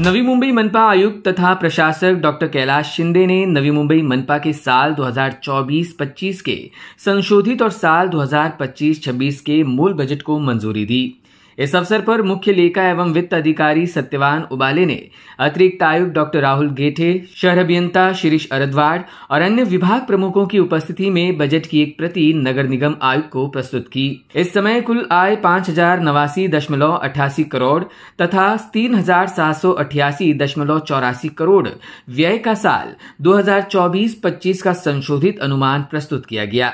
नवी मुंबई मनपा आयुक्त तथा प्रशासक डॉक्टर कैलाश शिंदे ने नवी मुंबई मनपा के साल 2024-25 के संशोधित और साल 2025-26 के मूल बजट को मंजूरी दी। इस अवसर पर मुख्य लेखा एवं वित्त अधिकारी सत्यवान उबाले ने अतिरिक्त आयुक्त डॉक्टर राहुल गेठे, शहर अभियंता शिरीष अरदवाड़ और अन्य विभाग प्रमुखों की उपस्थिति में बजट की एक प्रति नगर निगम आयुक्त को प्रस्तुत की। इस समय कुल आय 5089.88 करोड़ तथा 3788.84 करोड़ व्यय का साल 2024-25 का संशोधित अनुमान प्रस्तुत किया गया।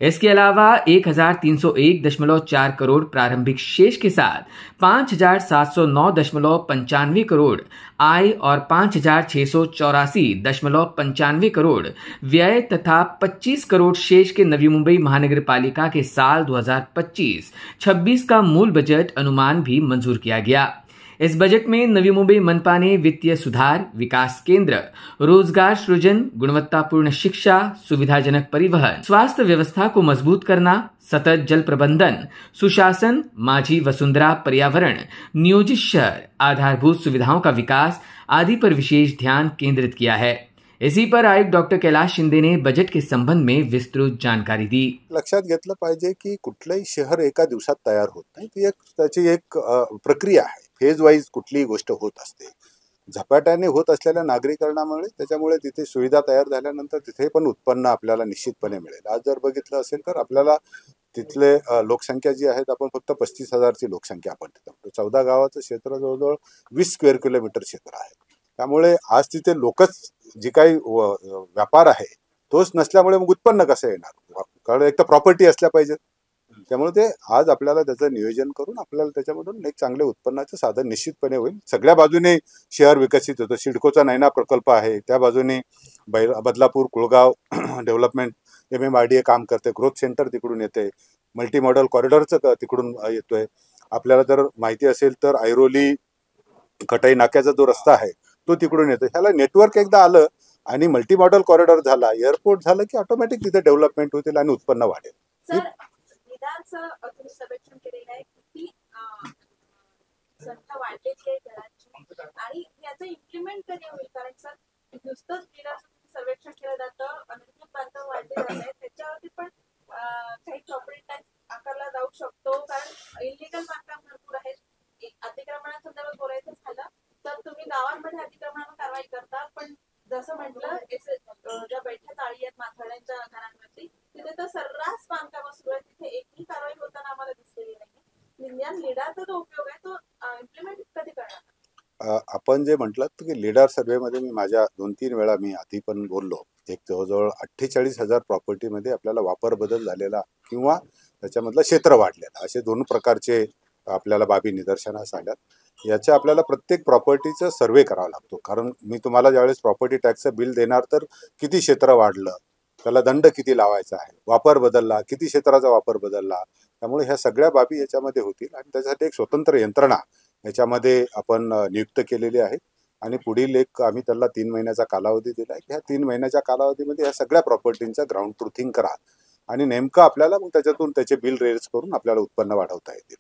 इसके अलावा 1301.4 करोड़ प्रारंभिक शेष के साथ 5709.95 करोड़ आय और 5684.95 करोड़ व्यय तथा 25 करोड़ शेष के नवी मुंबई महानगर पालिका के साल 2025-26 का मूल बजट अनुमान भी मंजूर किया गया। इस बजट में नवी मुंबई मनपा ने वित्तीय सुधार, विकास केंद्र, रोजगार सृजन, गुणवत्तापूर्ण शिक्षा, सुविधाजनक परिवहन, स्वास्थ्य व्यवस्था को मजबूत करना, सतत जल प्रबंधन, सुशासन, माझी वसुंधरा पर्यावरण, नियोजित शहर, आधारभूत सुविधाओं का विकास आदि पर विशेष ध्यान केंद्रित किया है। इसी पर आयुक्त डॉक्टर कैलाश शिंदे ने बजट के संबंध में विस्तृत जानकारी दी। लक्षात घेतलं पाहिजे की कुठलंही शहर एका दिवसात तयार होत नाही, ती त्याची एक प्रक्रिया आहे। फेज वाईज कुठलीही गोष्ट होत असते। झपाट्याने होत असलेल्या नागरीकरणामुळे त्याच्यामुळे तिथे सुविधा तयार झाल्यानंतर तिथे पण उत्पन्न आपल्याला निश्चितपणे मिळेल। आज जर बघितलं असेल तर आपल्याला तिथले लोकसंख्या जी आहे आपण फक्त 35,000ची लोकसंख्या आपण तिथे 14 गावाचं क्षेत्र जवळजवळ 20 स्क्वेअर किलोमीटर क्षेत्र आहे। त्यामुळे आज तिथे लोकच जी काही व्यापार आहे तोच नसल्यामुळे मग उत्पन्न कसं येणार? कारण एक तर प्रॉपर्टी असल्या पाहिजे। त्यामुळे ते आज आपल्याला त्याचं नियोजन करून आपल्याला त्याच्यामधून एक चांगले उत्पन्नाचं साधन निश्चितपणे होईल। सगळ्या बाजूने शहर विकसित होतं। सिडकोचा नैना प्रकल्प आहे, त्या बाजूने बदलापूर कुळगाव डेव्हलपमेंट MMRDA काम करते, ग्रोथ सेंटर तिकडून येते, मल्टी मॉडल कॉरिडॉरचं तिकडून येतोय। आपल्याला जर माहिती असेल तर ऐरोली कटाई नाक्याचा जो रस्ता आहे तो तिकडून येतो। ह्याला नेटवर्क एकदा आलं आणि मल्टी मॉडल कॉरिडॉर झाला, एअरपोर्ट झालं की ऑटोमॅटिक तिथे डेव्हलपमेंट होतील आणि उत्पन्न वाढेल। तुम्ही सर्वेक्षण केलेलं आहे किती संख्या वाढलेली आहे घरांची आणि याचं इम्प्लिमेंट कधी होईल? कारण सर नुसतंच सर्वेक्षण केलं जातं, अनन्य बांधव वाढले जात आहेत, त्याच्यावरती पण काही प्रॉपर्टी टॅक्स आकारला जाऊ शकतो। कारण इलिगल बांधकाम भरपूर आहेत। अतिक्रमणासंदर्भात बोलायचं झालं तर तुम्ही गावांमध्ये अतिक्रमणावर कारवाई करता, पण जसं म्हटलं ज्या बैठ्या चाळी आहेत माथाड्यांच्या घरांवरती तिथे तर सर्रास बांधकाम सुरू आहे, तिथे एकही कारवाई होताना आम्हाला दिसलेली नाही। लिडाचा जो उपयोग आहे तो इम्प्लिमेंट कधी करणार? आपण जे म्हटलं की लिडार सर्व्हेमध्ये मी माझ्या 2-3 वेळा मी आधी पण बोललो, एक जवळजवळ 48,000 प्रॉपर्टीमध्ये आपल्याला वापर बदल झालेला किंवा त्याच्यामधलं क्षेत्र वाढलेलं, असे 2 प्रकारचे आपल्याला बाबी निदर्शनास आल्यात। याच्या आपल्याला प्रत्येक प्रॉपर्टीचा सर्वे करावा लागतो। कारण मी तुम्हाला ज्यावेळेस प्रॉपर्टी टॅक्सचं बिल देणार तर किती क्षेत्र वाढलं, त्याला दंड किती लावायचा आहे, वापर बदलला, किती क्षेत्राचा वापर बदलला, त्यामुळे ह्या सगळ्या बाबी याच्यामध्ये होतील आणि त्यासाठी एक स्वतंत्र यंत्रणा याच्यामध्ये आपण नियुक्त केलेली आहे आणि पुढील एक आम्ही त्याला 3 महिन्याचा कालावधी दिला आहे। ह्या 3 महिन्याच्या कालावधीमध्ये ह्या सगळ्या प्रॉपर्टींचा ग्राउंड ट्रुथिंग करा आणि नेमकं आपल्याला मग त्याच्यातून त्याचे बिल रेज करून आपल्याला उत्पन्न वाढवता येतील।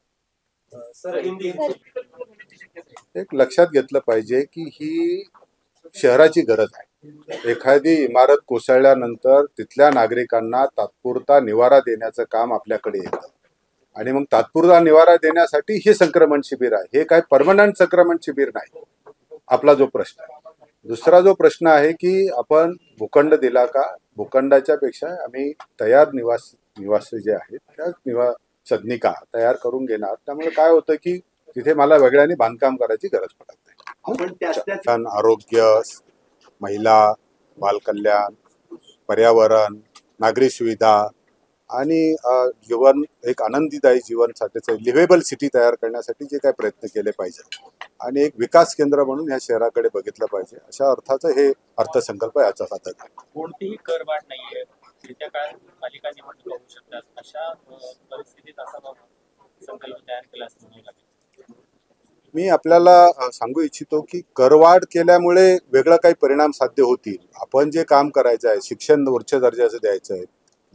एक लक्षात घेतलं पाहिजे की ही शहराची गरज आहे। एखादी इमारत कोसळल्यानंतर तिथल्या नागरिकांना तात्पुरता निवारा देण्याचं काम आपल्याकडे येतं आणि मग तात्पुरता निवारा देण्यासाठी हे संक्रमण शिबिर आहे। हे काय परमनंट संक्रमण शिबिर नाही आपला जो प्रश्न आहे। दुसरा जो प्रश्न आहे की आपण भूखंड दिला का? भूखंडाच्या पेक्षा आम्ही तयार निवास जे आहेत त्या सदनिका तयार करून घेणार। त्यामुळे काय होतं की तिथे मला वेगळ्याने बांधकाम करायची गरज पडत नाही। आरोग्य, महिला, बालकल्याण, पर्यावरण, नागरी सुविधा आणि जीवन एक आनंदीदायी जीवनसाठीचं लिव्हेबल सिटी तयार करण्यासाठी जे काही प्रयत्न केले पाहिजे आणि एक विकास केंद्र म्हणून ह्या शहराकडे बघितलं पाहिजे, अशा अर्थाचं हे अर्थसंकल्प याचा साधन आहे। कोणतीही करवाढ नाहीये, येत्या काळात पालिका निवडणूक होऊ शकतात, अशा परिस्थितीत असा संकल्प तयार केला असं म्हणावं लागेल। मी आपल्याला सांगू इच्छितो की करवाढ केल्यामुळे वेगळा काही परिणाम साध्य होतील। आपण जे काम करायचं आहे, शिक्षण उच्च दर्जाचं द्यायचं आहे,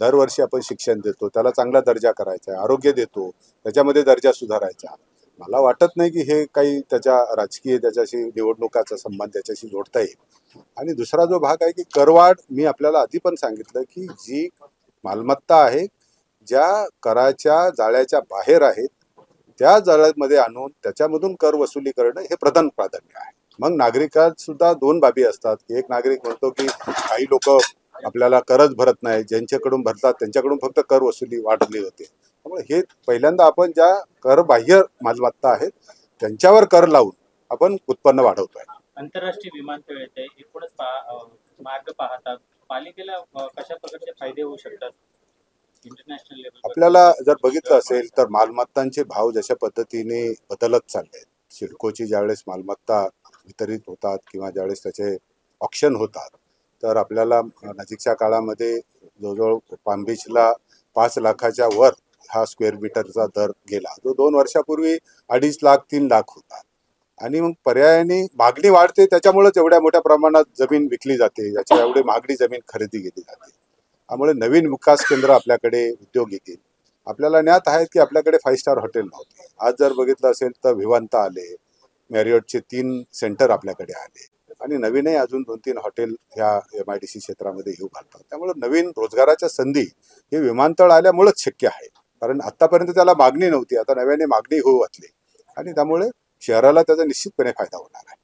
दरवर्षी आपण शिक्षण देतो, त्याला चांगला दर्जा करायचा आहे, आरोग्य देतो, त्याच्यामध्ये दर्जा सुधारायचा, मला वाटत नाही की हे काही त्याच्या राजकीय त्याच्याशी निवडणुकाचा संबंध त्याच्याशी जोडता येईल. आणि दुसरा जो भाग आहे की करवाढ, मी आपल्याला आधी पण सांगितलं की जी मालमत्ता आहे ज्या कराच्या जाळ्याच्या बाहेर आहेत त्या जाळ्यामध्ये आणून त्याच्यामधून कर वसुली करणं हे प्रधान प्राधान्य आहे. मग नागरिकात सुद्धा दोन बाबी असतात की एक नागरिक म्हणतो की काही लोक आपल्याला करच भरत नाही, ज्यांच्याकडून भरतात त्यांच्याकडून फक्त कर वसुली वाढवली होते. त्यामुळे हे पहिल्यांदा आपण ज्या करबाह्य मालमत्ता आहेत त्यांच्यावर कर लावून आपण उत्पन्न वाढवतोय. आंतरराष्ट्रीय विमानतळ येते एकूणच मार्ग पाहतात पालिकेला कशा प्रकारचे फायदे होऊ शकतात इंटरनॅशनल लेवल आपल्याला जर बघितलं असेल तर मालमत्तांचे भाव जशा पद्धतीने बदलत चालले आहेत. सिडकोची ज्यावेळेस मालमत्ता वितरित होतात किंवा ज्यावेळेस त्याचे ऑक्शन होतात तर आपल्याला नजीकच्या काळामध्ये जवळजवळ पाम बीचला 5 लाखाच्या वर हा स्क्वेअर मीटरचा दर गेला, जो 2 वर्षापूर्वी 2.5 लाख 3 लाख होता. आणि मग पर्यायाने मागणी वाढते, त्याच्यामुळेच एवढ्या मोठ्या प्रमाणात जमीन विकली जाते, याच्या एवढी महागडी जमीन खरेदी केली जाते. त्यामुळे नवीन विकास केंद्र आपल्याकडे उद्योग येतील. आपल्याला ज्ञात आहेत की आपल्याकडे 5 स्टार हॉटेल नव्हते. आज जर बघितलं असेल तर विवांता आले, मॅरियटचे 3 सेंटर आपल्याकडे आले आणि नवीनही अजून 2-3 हॉटेल ह्या MIDC क्षेत्रामध्ये येऊ घालतात. त्यामुळे नवीन रोजगाराच्या संधी हे विमानतळ आल्यामुळेच शक्य आहे. कारण आतापर्यंत त्याला मागणी नव्हती, आता नव्याने मागणी होऊ घातली आणि त्यामुळे शहराला त्याचा निश्चितपणे फायदा होणार आहे.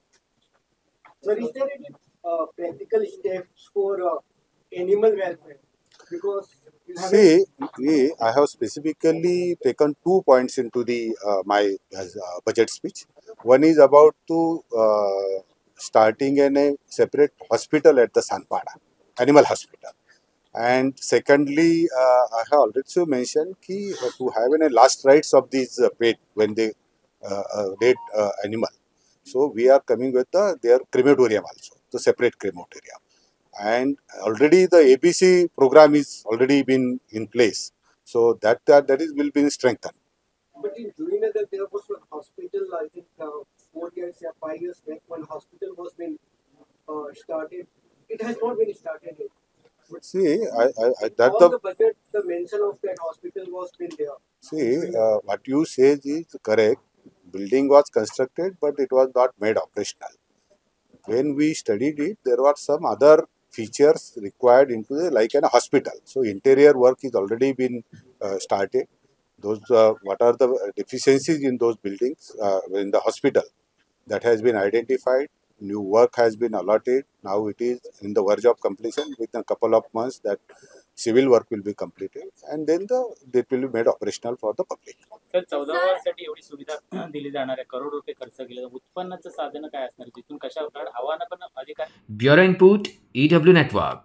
Sir, is there any practical steps for animal welfare? Because you have See, I have specifically taken 2 points into the my budget speech. One is about to starting a separate hospital at the Sanpada, animal hospital. And secondly, I have already mentioned ki to have a last rites of these pet when they dead animal. So we are coming with their crematorium also, the separate crematorium. And already the ABC program is already been in place. So that is will be strengthened. but in Juinagar there was one hospital, I think 4 years or 5 years back, one hospital was been started. It has not been started yet. See, that All the budget, the mention of that hospital was been there. see what you say is correct. Building was constructed, but it was not made operational. When we studied it, there were some other features required into like a hospital. So interior work is already been started. Those what are the deficiencies in those buildings in the hospital, that has been identified. New work has been allotted. Now it is in the verge of completion. Within a couple of months that civil work will be completed and then it will be made operational for the public. तर 14 वर्षासाठी एवढी सुविधा दिली जाणार आहे, करोड रुपये खर्च केले, उत्पन्नाचं साधन काय असणार, तिथून कशा प्रकारे आव्हानं पण अधिक आहे. Bureau input EW network.